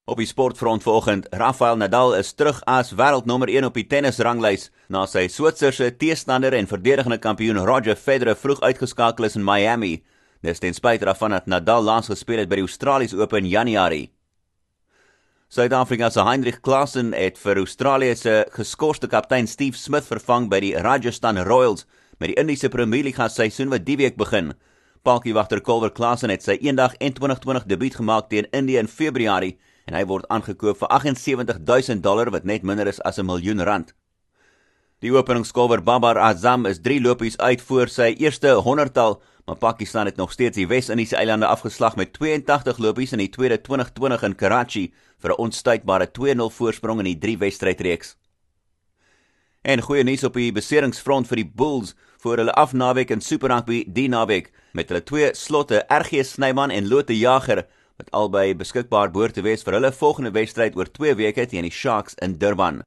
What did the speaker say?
Op die sportfront vanoggend, Rafael Nadal is terug as wêreldnommer 1 op die tennisranglys na sy Switserse teestander en verdedigende kampioen Roger Federer vroeg uitgeskakel is in Miami. Dis ten spyte daarvan dat Nadal laas gespeel het by die Australiese Open in Januarie. Suid-Afrika se Heinrich Klaasen het vir Australië se geskorste kaptein Steve Smith vervang by die Rajasthan Royals met die Indiese Premier League seisoen wat die week begin. Palkiewagter Culver Klaasen het sy eendag en 2020 debuut gemaak teen Indië in Februarie en hy word aangekoop vir $78,000 wat net minder is as R1 miljoen. Die openingskolwer Babar Azam is 3 lopies uit voor sy eerste 100-tal, maar Pakistan het nog steeds die Wes-Indiese eilande afgeslag met 82 lopies in die tweede 2020 in Karachi vir 'n onstuitbare 2-0 voorsprong in die 3-wedstrydreeks. En goeie nuus op die beseringsfront vir die Bulls voor hulle afnaweek in Super Rugby die naweek met hulle 2 slotte RG Snyman en Lotte Jager wat albei beskikbaar behoort te wees vir hulle volgende wedstryd oor 2 weke teen die Sharks in Durban.